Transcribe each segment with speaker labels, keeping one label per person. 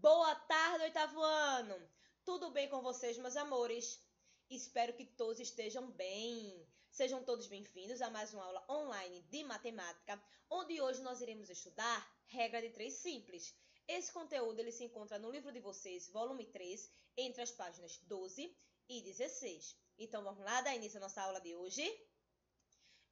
Speaker 1: Boa tarde, oitavo ano! Tudo bem com vocês, meus amores? Espero que todos estejam bem. Sejam todos bem-vindos a mais uma aula online de matemática, onde hoje nós iremos estudar regra de 3 simples. Esse conteúdo ele se encontra no livro de vocês, volume 3, entre as páginas 12 e 16. Então vamos lá, dar início à nossa aula de hoje?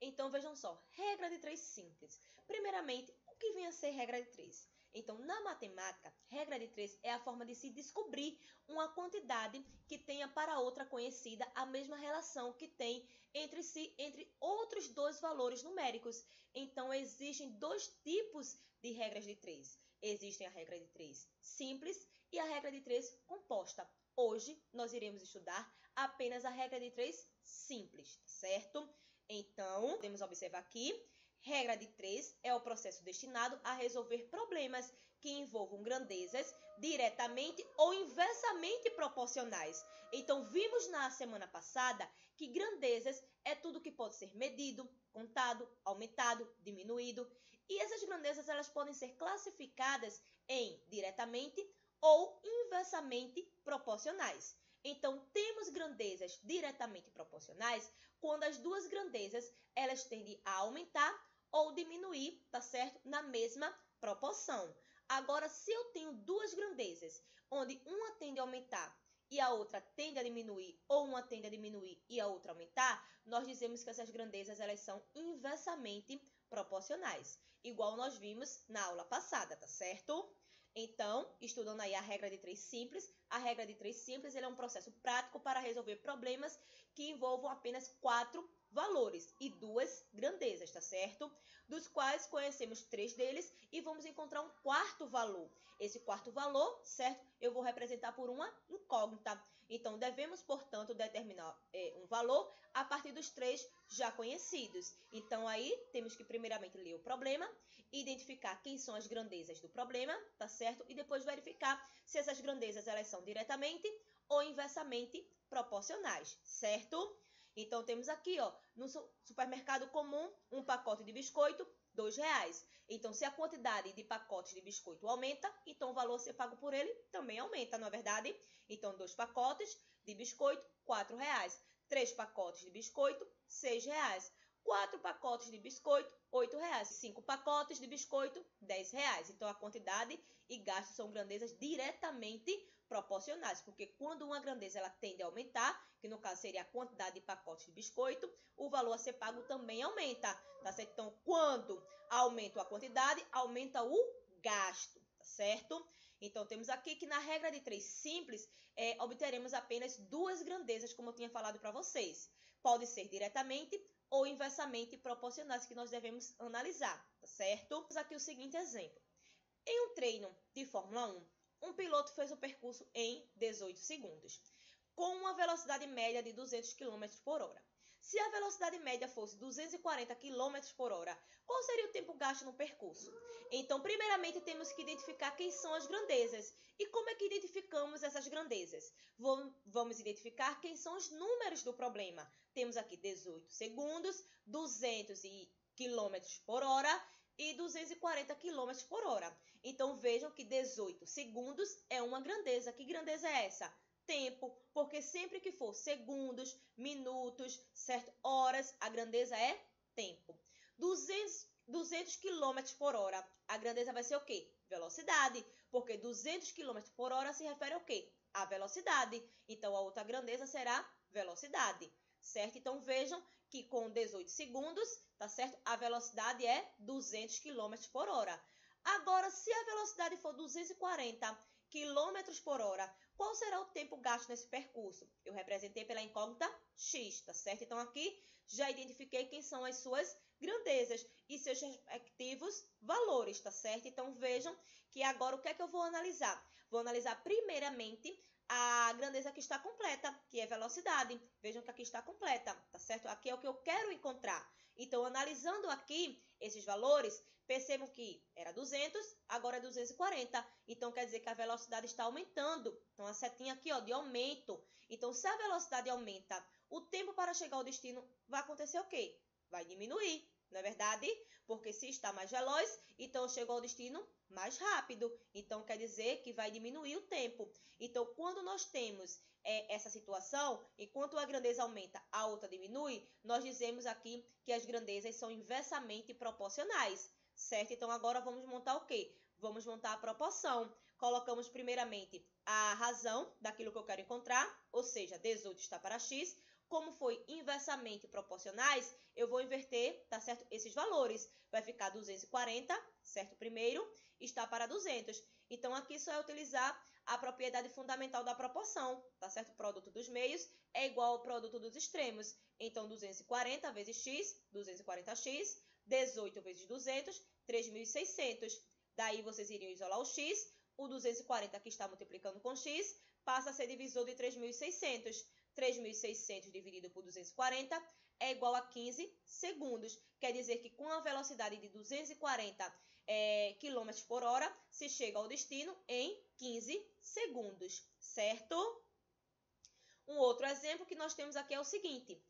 Speaker 1: Então vejam só, regra de 3 simples. Primeiramente, o que vem a ser regra de 3? Então, na matemática, regra de 3 é a forma de se descobrir uma quantidade que tenha para outra conhecida a mesma relação que tem entre si, entre outros dois valores numéricos. Então, existem dois tipos de regras de 3. Existem a regra de 3 simples e a regra de 3 composta. Hoje, nós iremos estudar apenas a regra de 3 simples, certo? Então, podemos observar aqui, regra de 3 é o processo destinado a resolver problemas que envolvam grandezas diretamente ou inversamente proporcionais. Então, vimos na semana passada que grandezas é tudo que pode ser medido, contado, aumentado, diminuído. E essas grandezas elas podem ser classificadas em diretamente ou inversamente proporcionais. Então, temos grandezas diretamente proporcionais quando as duas grandezas elas tendem a aumentar ou diminuir, tá certo? Na mesma proporção. Agora, se eu tenho duas grandezas, onde uma tende a aumentar e a outra tende a diminuir, ou uma tende a diminuir e a outra aumentar, nós dizemos que essas grandezas elas são inversamente proporcionais, igual nós vimos na aula passada, tá certo? Então, estudando aí a regra de 3 simples, a regra de 3 simples é um processo prático para resolver problemas que envolvam apenas 4 valores e 2 grandezas, tá certo? Dos quais conhecemos 3 deles e vamos encontrar um quarto valor. Esse quarto valor, certo? Eu vou representar por uma incógnita. Então, devemos, portanto, determinar um valor a partir dos 3 já conhecidos. Então, aí, temos que primeiramente ler o problema, identificar quem são as grandezas do problema, tá certo? E depois verificar se essas grandezas elas são diretamente ou inversamente proporcionais, certo? Então, temos aqui, ó, no supermercado comum, um pacote de biscoito, R$2. Então, se a quantidade de pacotes de biscoito aumenta, então o valor a ser pago por ele também aumenta, não é verdade? Então, 2 pacotes de biscoito, R$4. 3 pacotes de biscoito, R$6. 4 pacotes de biscoito, R$8. 5 pacotes de biscoito, R$10. Então, a quantidade e gasto são grandezas diretamente proporcionais, porque quando uma grandeza ela tende a aumentar, que no caso seria a quantidade de pacotes de biscoito, o valor a ser pago também aumenta, tá certo? Então, quando aumenta a quantidade, aumenta o gasto, tá certo? Então, temos aqui que na regra de 3 simples, obteremos apenas 2 grandezas, como eu tinha falado para vocês. Pode ser diretamente ou inversamente proporcionais que nós devemos analisar, tá certo? Temos aqui o seguinte exemplo. Em um treino de Fórmula 1, um piloto fez o percurso em 18 segundos, com uma velocidade média de 200 km por hora. Se a velocidade média fosse 240 km por hora, qual seria o tempo gasto no percurso? Então, primeiramente, temos que identificar quem são as grandezas. E como é que identificamos essas grandezas? Vamos identificar quem são os números do problema. Temos aqui 18 segundos, 200 km por hora e 240 km por hora. Então, vejam que 18 segundos é uma grandeza. Que grandeza é essa? Tempo, porque sempre que for segundos, minutos, certo? Horas, a grandeza é tempo. 200 km por hora, a grandeza vai ser o quê? Velocidade, porque 200 km por hora se refere ao quê? A velocidade. Então, a outra grandeza será velocidade, certo? Então, vejam que com 18 segundos, tá certo? A velocidade é 200 km por hora. Agora, se a velocidade for 240 km por hora, qual será o tempo gasto nesse percurso? Eu representei pela incógnita x, tá certo? Então, aqui já identifiquei quem são as suas grandezas e seus respectivos valores, tá certo? Então, vejam que agora o que é que eu vou analisar? Vou analisar primeiramente a grandeza que está completa, que é velocidade. Vejam que aqui está completa, tá certo? Aqui é o que eu quero encontrar. Então, analisando aqui esses valores, percebam que era 200, agora é 240. Então, quer dizer que a velocidade está aumentando. Então, a setinha aqui, ó, de aumento. Então, se a velocidade aumenta, o tempo para chegar ao destino vai acontecer o quê? Vai diminuir. não é verdade? Porque se está mais veloz, então chegou ao destino mais rápido. Então, quer dizer que vai diminuir o tempo. Então, quando nós temos essa situação, enquanto a grandeza aumenta, a outra diminui, nós dizemos aqui que as grandezas são inversamente proporcionais, certo? Então, agora vamos montar o quê? Vamos montar a proporção. Colocamos primeiramente a razão daquilo que eu quero encontrar, ou seja, 18 está para x. Como foi inversamente proporcionais, eu vou inverter, tá certo? Esses valores. Vai ficar 240, certo? Primeiro, está para 200. Então, aqui só é utilizar a propriedade fundamental da proporção, tá certo? O produto dos meios é igual ao produto dos extremos. Então, 240 vezes x, 240x, 18 vezes 200, 3.600. Daí, vocês iriam isolar o x. O 240 que está multiplicando com x passa a ser divisor de 3.600. 3.600 dividido por 240 é igual a 15 segundos. Quer dizer que com a velocidade de 240 km por hora, se chega ao destino em 15 segundos, certo? Um outro exemplo que nós temos aqui é o seguinte.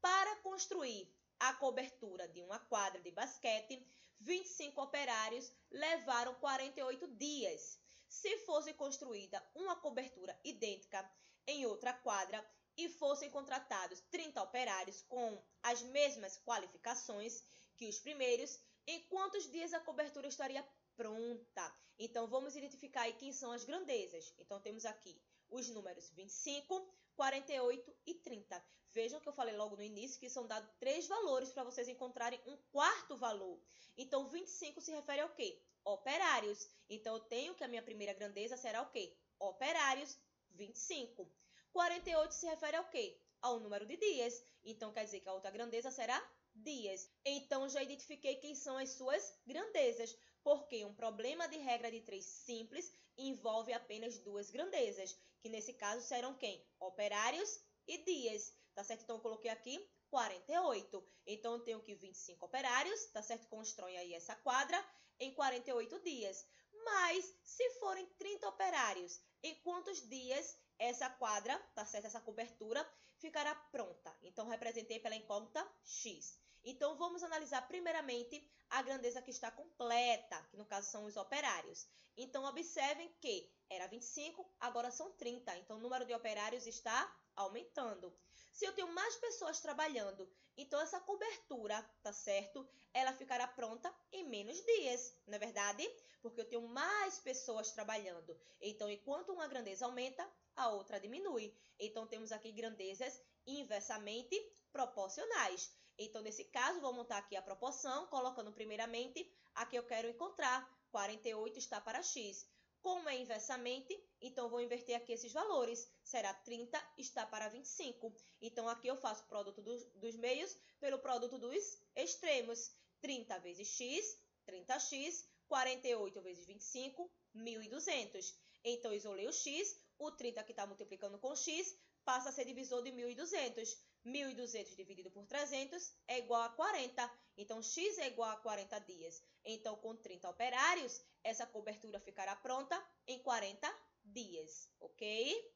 Speaker 1: Para construir a cobertura de uma quadra de basquete, 25 operários levaram 48 dias. Se fosse construída uma cobertura idêntica em outra quadra, e fossem contratados 30 operários com as mesmas qualificações que os primeiros, em quantos dias a cobertura estaria pronta? Então, vamos identificar aí quem são as grandezas. Então, temos aqui os números 25, 48 e 30. Vejam que eu falei logo no início que são dados 3 valores para vocês encontrarem um quarto valor. Então, 25 se refere ao quê? Operários. Então, eu tenho que a minha primeira grandeza será o quê? Operários, 25. 48 se refere ao quê? Ao número de dias. Então, quer dizer que a outra grandeza será dias. Então, já identifiquei quem são as suas grandezas, porque um problema de regra de 3 simples envolve apenas 2 grandezas, que nesse caso serão quem? Operários e dias, tá certo? Então, eu coloquei aqui 48. Então, eu tenho que 25 operários, tá certo? Constroem aí essa quadra em 48 dias. Mas, se forem 30 operários, em quantos dias essa quadra, tá certo? Essa cobertura ficará pronta. Então, representei pela incógnita x. Então, vamos analisar primeiramente a grandeza que está completa, que no caso são os operários. Então, observem que era 25, agora são 30. Então, o número de operários está aumentando. Se eu tenho mais pessoas trabalhando, então essa cobertura, tá certo? Ela ficará pronta em menos dias, não é verdade? Porque eu tenho mais pessoas trabalhando. Então, enquanto uma grandeza aumenta, a outra diminui. Então, temos aqui grandezas inversamente proporcionais. Então, nesse caso, vou montar aqui a proporção, colocando primeiramente a que eu quero encontrar. 48 está para x. Como é inversamente, então vou inverter aqui esses valores. Será 30 está para 25. Então, aqui eu faço o produto dos meios pelo produto dos extremos. 30 vezes x, 30x, 48 vezes 25, 1.200. Então, isolei o x, o 30 que está multiplicando com x passa a ser divisor de 1.200. 1.200 dividido por 300 é igual a 40. Então, x é igual a 40 dias. Então, com 30 operários, essa cobertura ficará pronta em 40 dias, ok?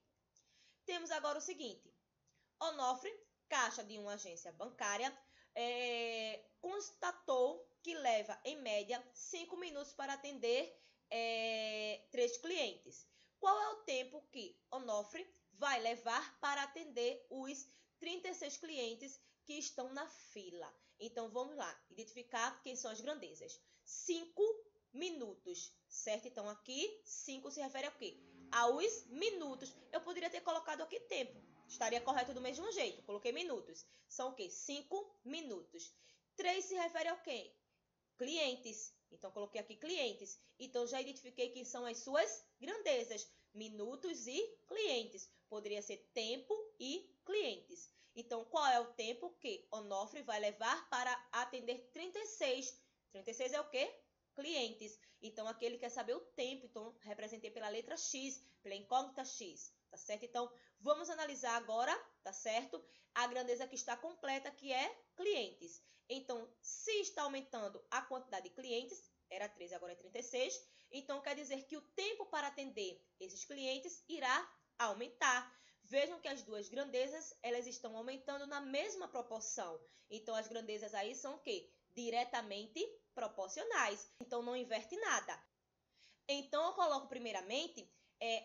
Speaker 1: Temos agora o seguinte. Onofre, caixa de uma agência bancária, constatou que leva, em média, 5 minutos para atender 3 clientes. Qual é o tempo que Onofre vai levar para atender os 36 clientes que estão na fila? Então, vamos lá, identificar quem são as grandezas. 5 minutos, certo? Então, aqui, 5 se refere ao quê? Aos minutos. Eu poderia ter colocado aqui tempo. Estaria correto do mesmo jeito. Coloquei minutos. São o quê? 5 minutos. 3 se refere ao quê? Clientes. Então, coloquei aqui clientes. Então, já identifiquei quem são as suas grandezas. Minutos e clientes. Poderia ser tempo e clientes. Então, qual é o tempo que Onofre vai levar para atender 36? 36 é o quê? Clientes. Então, aqui ele quer saber o tempo. Então, representei pela letra X, pela incógnita X. Tá certo? Então, vamos analisar agora, tá certo? A grandeza que está completa, que é clientes. Então, se está aumentando a quantidade de clientes, era 13, agora é 36. Então, quer dizer que o tempo para atender esses clientes irá aumentar. Vejam que as duas grandezas, elas estão aumentando na mesma proporção. Então, as grandezas aí são o quê? diretamente proporcionais. Então, não inverte nada. Então, eu coloco primeiramente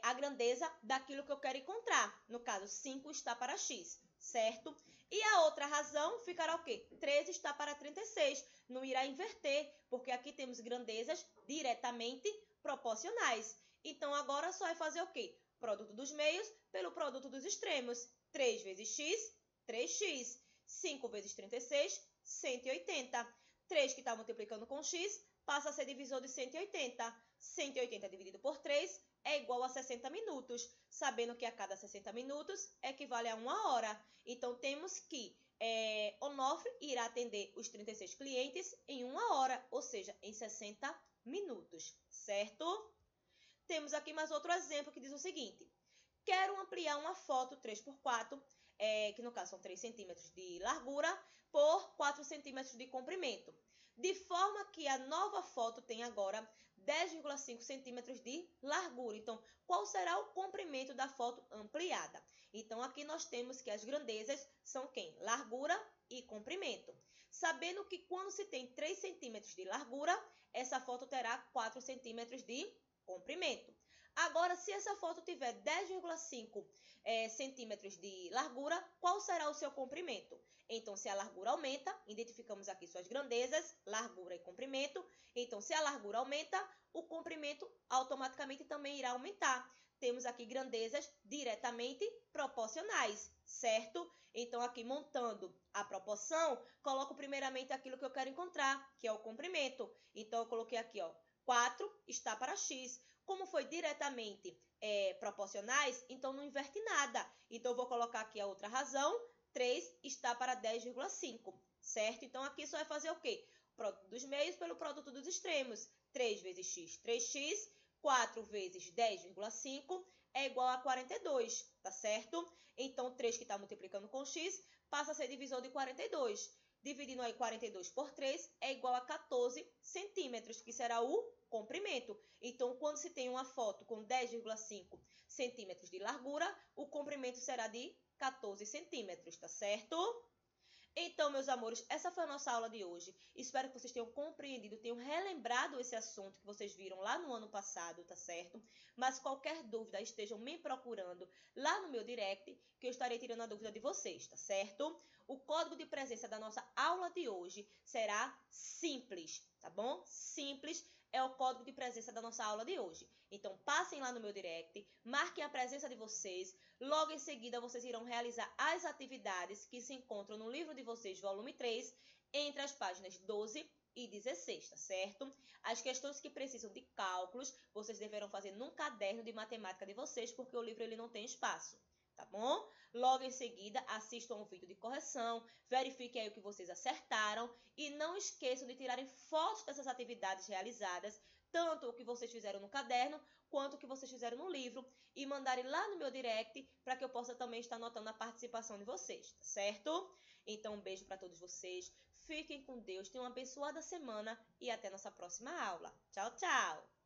Speaker 1: a grandeza daquilo que eu quero encontrar. No caso, 5 está para x, certo? E a outra razão ficará o quê? 13 está para 36. Não irá inverter, porque aqui temos grandezas diretamente proporcionais. Então, agora só é fazer o quê? Produto dos meios pelo produto dos extremos. 3 vezes x, 3x. 5 vezes 36, 180. 3 que está multiplicando com x passa a ser divisor de 180. 180 dividido por 3 é igual a 60 minutos, sabendo que a cada 60 minutos equivale a 1 hora. Então, temos que Onofre irá atender os 36 clientes em 1 hora, ou seja, em 60 minutos, certo? Temos aqui mais outro exemplo que diz o seguinte: quero ampliar uma foto 3x4, que no caso são 3 centímetros de largura, por 4 centímetros de comprimento, de forma que a nova foto tenha agora 10,5 centímetros de largura. Então, qual será o comprimento da foto ampliada? Então, aqui nós temos que as grandezas são quem? Largura e comprimento. Sabendo que quando se tem 3 centímetros de largura, essa foto terá 4 centímetros de comprimento. Agora, se essa foto tiver 10,5 centímetros de largura, qual será o seu comprimento? Então, se a largura aumenta, identificamos aqui suas grandezas, largura e comprimento. Então, se a largura aumenta, o comprimento automaticamente também irá aumentar. Temos aqui grandezas diretamente proporcionais, certo? Então, aqui montando a proporção, coloco primeiramente aquilo que eu quero encontrar, que é o comprimento. Então, eu coloquei aqui, 4 está para x. Como foi diretamente proporcionais, então não inverte nada. Então, eu vou colocar aqui a outra razão, 3 está para 10,5, certo? Então, aqui só vai fazer o quê? Produto dos meios pelo produto dos extremos. 3 vezes x, 3x. 4 vezes 10,5 é igual a 42, tá certo? Então, 3 que está multiplicando com x passa a ser divisor de 42. Dividindo aí 42 por 3 é igual a 14 centímetros, que será o comprimento. Então, quando se tem uma foto com 10,5 centímetros de largura, o comprimento será de 14 centímetros, tá certo? Então, meus amores, essa foi a nossa aula de hoje. Espero que vocês tenham compreendido, tenham relembrado esse assunto que vocês viram lá no ano passado, tá certo? Mas qualquer dúvida, estejam me procurando lá no meu direct, que eu estarei tirando a dúvida de vocês, tá certo? O código de presença da nossa aula de hoje será simples, tá bom? Simples é o código de presença da nossa aula de hoje. Então, passem lá no meu direct, marquem a presença de vocês. Logo em seguida, vocês irão realizar as atividades que se encontram no livro de vocês, volume 3, entre as páginas 12 e 16, tá certo? As questões que precisam de cálculos, vocês deverão fazer num caderno de matemática de vocês, porque o livro ele não tem espaço, tá bom? Logo em seguida, assistam ao vídeo de correção, verifiquem aí o que vocês acertaram e não esqueçam de tirarem fotos dessas atividades realizadas, tanto o que vocês fizeram no caderno, quanto o que vocês fizeram no livro, e mandarem lá no meu direct para que eu possa também estar notando a participação de vocês, tá certo? Então, um beijo para todos vocês, fiquem com Deus, tenham uma abençoada semana e até nossa próxima aula. Tchau, tchau!